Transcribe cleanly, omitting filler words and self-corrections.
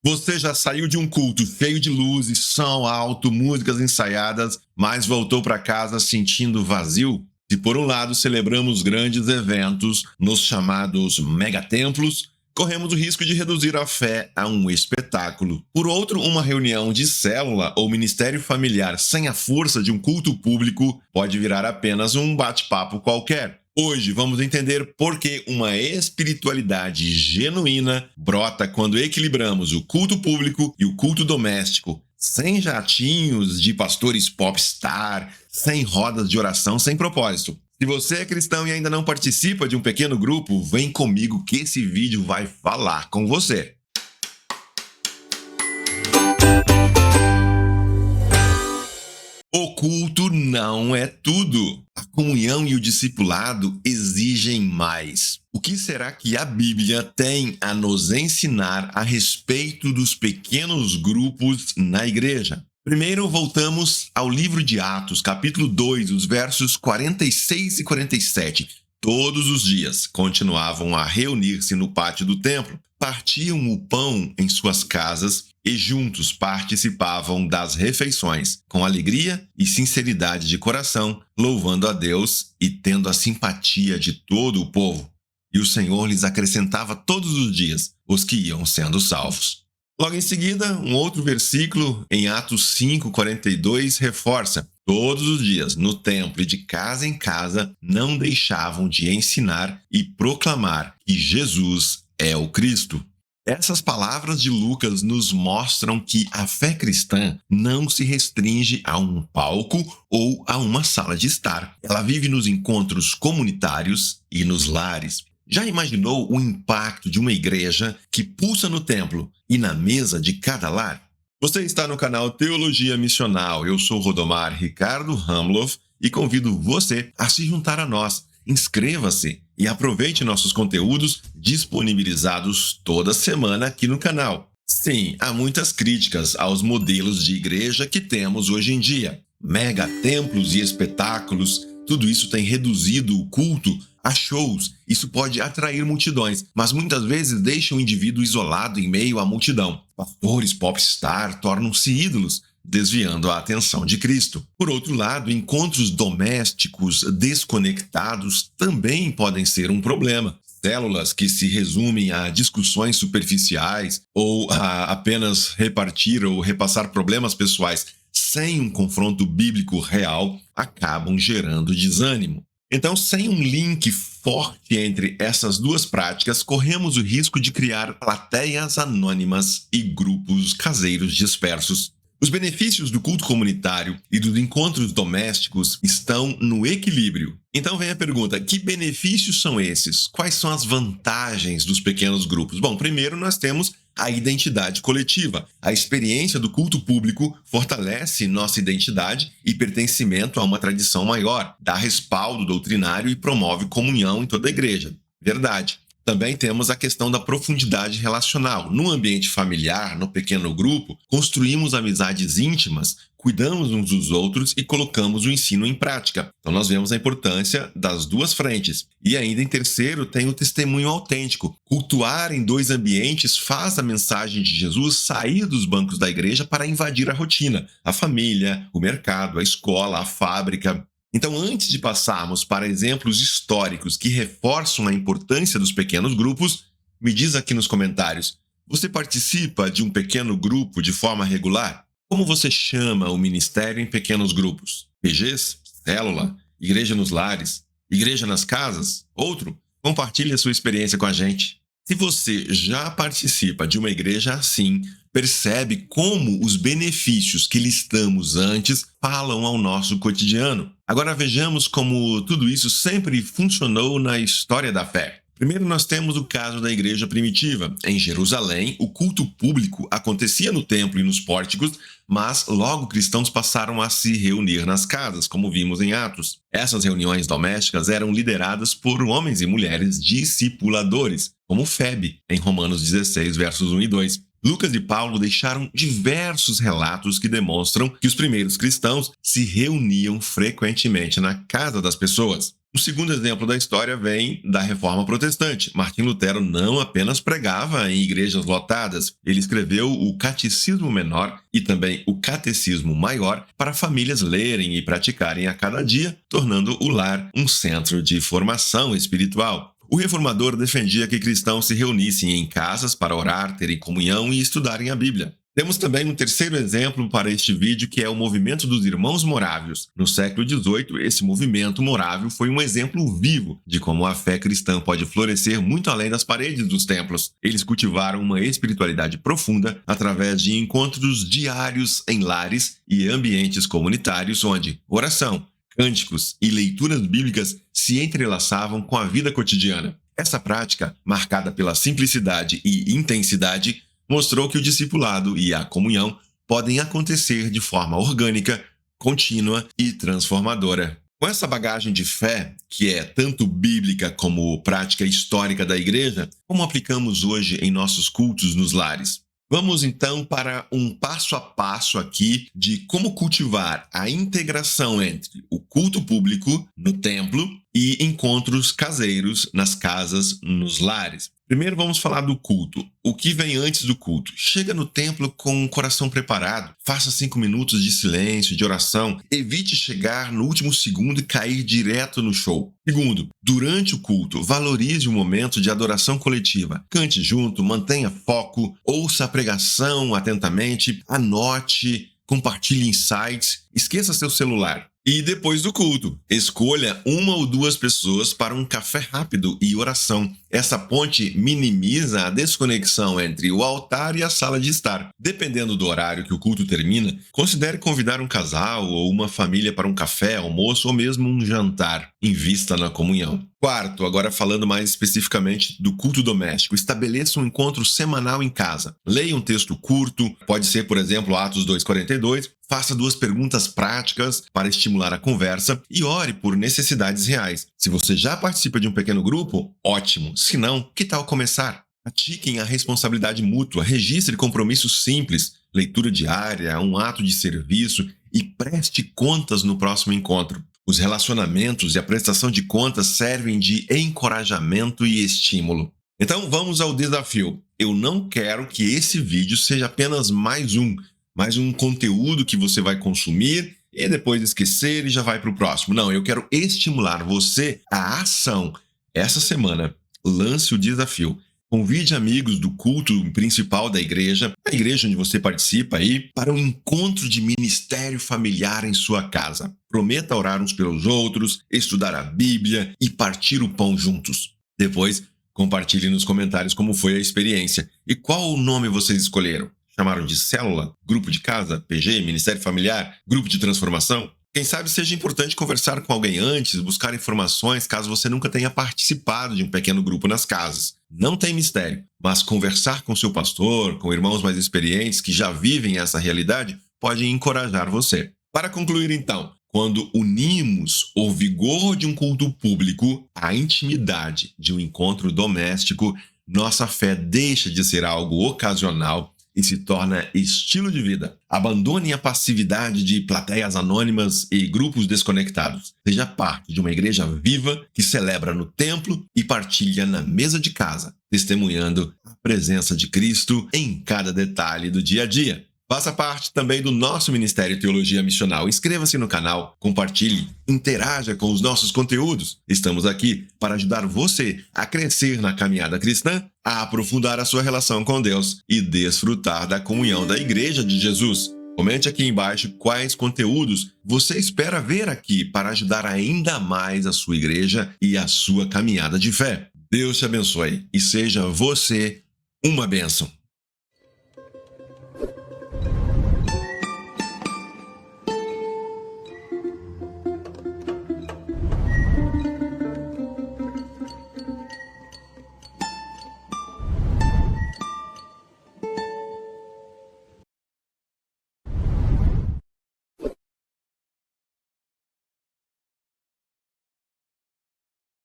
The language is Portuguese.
Você já saiu de um culto cheio de luzes, som alto, músicas ensaiadas, mas voltou para casa sentindo vazio? Se por um lado celebramos grandes eventos nos chamados megatemplos, corremos o risco de reduzir a fé a um espetáculo. Por outro, uma reunião de célula ou ministério familiar sem a força de um culto público pode virar apenas um bate-papo qualquer. Hoje vamos entender por que uma espiritualidade genuína brota quando equilibramos o culto público e o culto doméstico, sem jatinhos de pastores popstar, sem rodas de oração sem propósito. Se você é cristão e ainda não participa de um pequeno grupo, vem comigo que esse vídeo vai falar com você. O culto não é tudo. A comunhão e o discipulado exigem mais. O que será que a Bíblia tem a nos ensinar a respeito dos pequenos grupos na igreja? Primeiro, voltamos ao livro de Atos, capítulo 2, os versos 46 e 47. Todos os dias continuavam a reunir-se no pátio do templo, partiam o pão em suas casas e juntos participavam das refeições, com alegria e sinceridade de coração, louvando a Deus e tendo a simpatia de todo o povo. E o Senhor lhes acrescentava todos os dias os que iam sendo salvos. Logo em seguida, um outro versículo, em Atos 5:42, reforça: todos os dias, no templo e de casa em casa, não deixavam de ensinar e proclamar que Jesus é o Cristo. Essas palavras de Lucas nos mostram que a fé cristã não se restringe a um palco ou a uma sala de estar. Ela vive nos encontros comunitários e nos lares. Já imaginou o impacto de uma igreja que pulsa no templo e na mesa de cada lar? Você está no canal Teologia Missional. Eu sou Rodomar Ricardo Hamloff e convido você a se juntar a nós. Inscreva-se e aproveite nossos conteúdos disponibilizados toda semana aqui no canal. Sim, há muitas críticas aos modelos de igreja que temos hoje em dia. Mega templos e espetáculos, tudo isso tem reduzido o culto a shows. Isso pode atrair multidões, mas muitas vezes deixa o indivíduo isolado em meio à multidão. Pastores popstar tornam-se ídolos, desviando a atenção de Cristo. Por outro lado, encontros domésticos desconectados também podem ser um problema. Células que se resumem a discussões superficiais ou a apenas repartir ou repassar problemas pessoais sem um confronto bíblico real acabam gerando desânimo. Então, sem um link forte entre essas duas práticas, corremos o risco de criar plateias anônimas e grupos caseiros dispersos. Os benefícios do culto comunitário e dos encontros domésticos estão no equilíbrio. Então vem a pergunta: que benefícios são esses? Quais são as vantagens dos pequenos grupos? Bom, primeiro nós temos a identidade coletiva. A experiência do culto público fortalece nossa identidade e pertencimento a uma tradição maior, dá respaldo doutrinário e promove comunhão em toda a igreja. Verdade. Também temos a questão da profundidade relacional. No ambiente familiar, no pequeno grupo, construímos amizades íntimas, cuidamos uns dos outros e colocamos o ensino em prática. Então nós vemos a importância das duas frentes. E ainda em terceiro, tem o testemunho autêntico. Cultuar em dois ambientes faz a mensagem de Jesus sair dos bancos da igreja para invadir a rotina, a família, o mercado, a escola, a fábrica. Então, antes de passarmos para exemplos históricos que reforçam a importância dos pequenos grupos, me diz aqui nos comentários: você participa de um pequeno grupo de forma regular? Como você chama o ministério em pequenos grupos? PGs? Célula? Igreja nos lares? Igreja nas casas? Outro? Compartilhe a sua experiência com a gente. Se você já participa de uma igreja assim, percebe como os benefícios que listamos antes falam ao nosso cotidiano. Agora vejamos como tudo isso sempre funcionou na história da fé. Primeiro nós temos o caso da igreja primitiva. Em Jerusalém, o culto público acontecia no templo e nos pórticos, mas logo cristãos passaram a se reunir nas casas, como vimos em Atos. Essas reuniões domésticas eram lideradas por homens e mulheres discipuladores, como Febe, em Romanos 16, versos 1 e 2. Lucas e Paulo deixaram diversos relatos que demonstram que os primeiros cristãos se reuniam frequentemente na casa das pessoas. O segundo exemplo da história vem da Reforma Protestante. Martim Lutero não apenas pregava em igrejas lotadas, ele escreveu o Catecismo Menor e também o Catecismo Maior para famílias lerem e praticarem a cada dia, tornando o lar um centro de formação espiritual. O reformador defendia que cristãos se reunissem em casas para orar, terem comunhão e estudarem a Bíblia. Temos também um terceiro exemplo para este vídeo, que é o movimento dos Irmãos Morávios. No século XVIII, esse movimento morávio foi um exemplo vivo de como a fé cristã pode florescer muito além das paredes dos templos. Eles cultivaram uma espiritualidade profunda através de encontros diários em lares e ambientes comunitários onde oração, cânticos e leituras bíblicas se entrelaçavam com a vida cotidiana. Essa prática, marcada pela simplicidade e intensidade, mostrou que o discipulado e a comunhão podem acontecer de forma orgânica, contínua e transformadora. Com essa bagagem de fé, que é tanto bíblica como prática histórica da igreja, como aplicamos hoje em nossos cultos nos lares? Vamos então para um passo a passo aqui de como cultivar a integração entre o culto público no templo e encontros caseiros nas casas, nos lares. Primeiro vamos falar do culto. O que vem antes do culto? Chega no templo com o coração preparado, faça 5 minutos de silêncio, de oração, evite chegar no último segundo e cair direto no show. Segundo, durante o culto, valorize o momento de adoração coletiva. Cante junto, mantenha foco, ouça a pregação atentamente, anote, compartilhe insights, esqueça seu celular. E depois do culto, escolha 1 ou 2 pessoas para um café rápido e oração. Essa ponte minimiza a desconexão entre o altar e a sala de estar. Dependendo do horário que o culto termina, considere convidar um casal ou uma família para um café, almoço ou mesmo um jantar. Invista na comunhão. Quarto, agora falando mais especificamente do culto doméstico, estabeleça um encontro semanal em casa. Leia um texto curto, pode ser, por exemplo, Atos 2:42, faça 2 perguntas práticas para estimular a conversa e ore por necessidades reais. Se você já participa de um pequeno grupo, ótimo. Se não, que tal começar? Pratiquem a responsabilidade mútua, registre compromissos simples, leitura diária, um ato de serviço e preste contas no próximo encontro. Os relacionamentos e a prestação de contas servem de encorajamento e estímulo. Então vamos ao desafio. Eu não quero que esse vídeo seja apenas mais um conteúdo que você vai consumir e depois esquecer e já vai para o próximo. Não, eu quero estimular você à ação. Essa semana, lance o desafio. Convide amigos do culto principal da igreja, a igreja onde você participa aí, para um encontro de ministério familiar em sua casa. Prometa orar uns pelos outros, estudar a Bíblia e partir o pão juntos. Depois, compartilhe nos comentários como foi a experiência e qual o nome vocês escolheram. Chamaram de célula, grupo de casa, PG, ministério familiar, grupo de transformação? Quem sabe seja importante conversar com alguém antes, buscar informações caso você nunca tenha participado de um pequeno grupo nas casas. Não tem mistério, mas conversar com seu pastor, com irmãos mais experientes que já vivem essa realidade, pode encorajar você. Para concluir então, quando unimos o vigor de um culto público à intimidade de um encontro doméstico, nossa fé deixa de ser algo ocasional e se torna estilo de vida. Abandone a passividade de plateias anônimas e grupos desconectados. Seja parte de uma igreja viva que celebra no templo e partilha na mesa de casa, testemunhando a presença de Cristo em cada detalhe do dia a dia. Faça parte também do nosso Ministério Teologia Missional. Inscreva-se no canal, compartilhe, interaja com os nossos conteúdos. Estamos aqui para ajudar você a crescer na caminhada cristã, a aprofundar a sua relação com Deus e desfrutar da comunhão da Igreja de Jesus. Comente aqui embaixo quais conteúdos você espera ver aqui para ajudar ainda mais a sua igreja e a sua caminhada de fé. Deus te abençoe e seja você uma bênção.